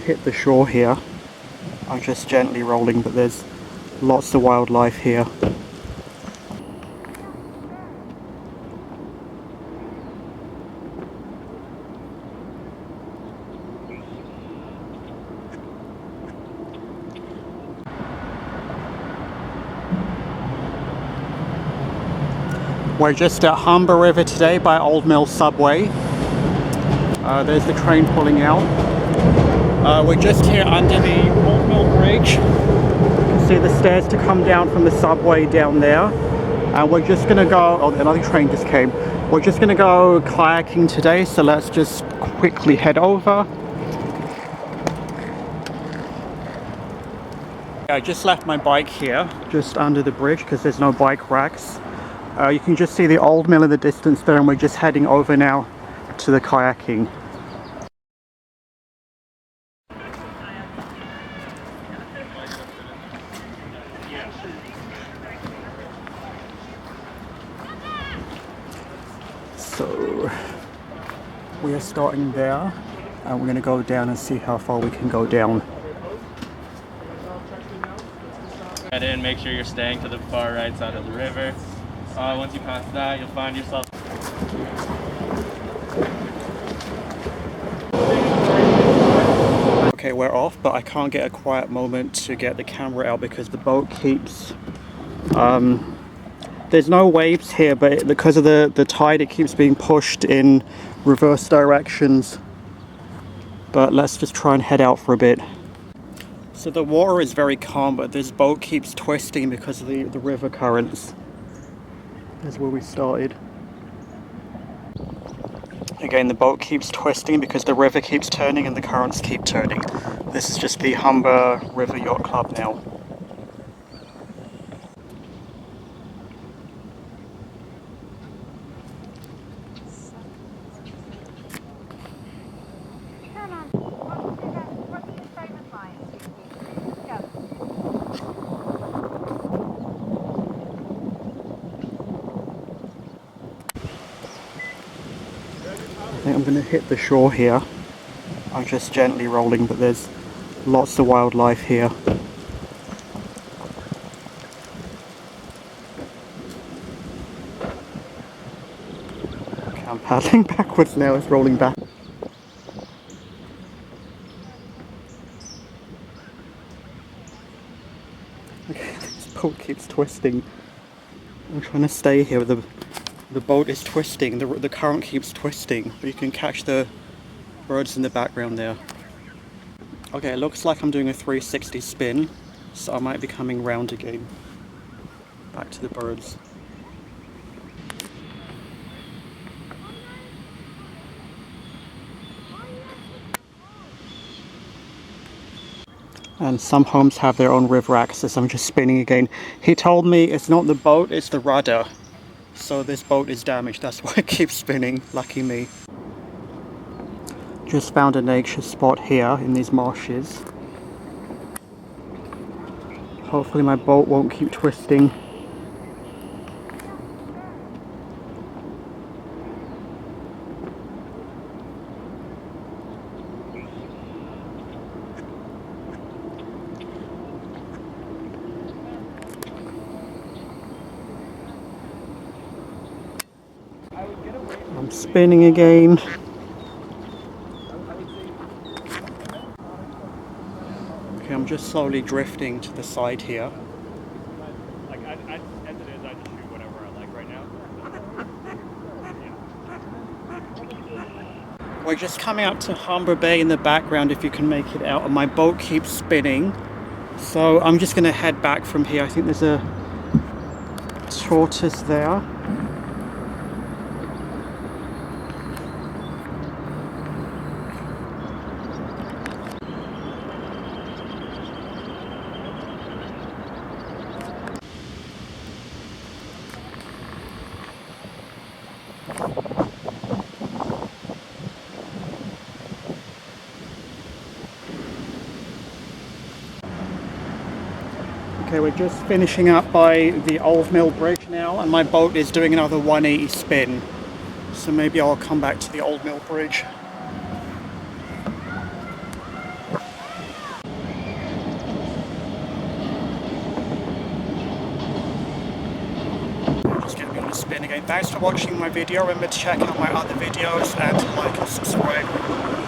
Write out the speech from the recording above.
hit the shore here. I'm just gently rolling, but there's lots of wildlife here. We're just at Humber River today by Old Mill Subway. There's the train pulling out. We're just here under the Old Mill Bridge. You can see the stairs to come down from the subway down there. And we're just gonna go, oh, another train just came. We're just gonna go kayaking today, so let's just quickly head over. I just left my bike here, just under the bridge, because there's no bike racks. You can just see the old mill in the distance there, and we're just heading over now to the kayaking. So we are starting there, and we're going to go down and see how far we can go down. Head in, make sure you're staying to the far right side of the river. Once you pass that, you'll find yourself. Okay, we're off, but I can't get a quiet moment to get the camera out because the boat keeps... there's no waves here, but because of the tide, it keeps being pushed in reverse directions. But let's just try and head out for a bit. So the water is very calm, but this boat keeps twisting because of the river currents. That's where we started. Again, the boat keeps twisting because the river keeps turning and the currents keep turning. This is just the Humber River Yacht Club now. I think I'm going to hit the shore here. I'm just gently rolling, but there's lots of wildlife here. Okay, I'm paddling backwards now, it's rolling back. Okay, this boat keeps twisting. I'm trying to stay here, the boat is twisting, the current keeps twisting, but you can catch the birds in the background there. Okay, it looks like I'm doing a 360 spin, so I might be coming round again. Back to the birds. And some homes have their own river access. I'm just spinning again. He told me it's not the boat, it's the rudder. So this boat is damaged, that's why it keeps spinning. Lucky me. Just found a nature spot here in these marshes. Hopefully my boat won't keep twisting. I'm spinning again. Okay, I'm just slowly drifting to the side here. Like, as it is, I just shoot whatever I like right now. We're just coming up to Humber Bay in the background, if you can make it out, and my boat keeps spinning. So I'm just going to head back from here. I think there's a tortoise there. Okay, we're just finishing up by the Old Mill Bridge now, and my boat is doing another 180 spin. So maybe I'll come back to the Old Mill Bridge. And again, thanks for watching my video. Remember to check out my other videos and to like and subscribe.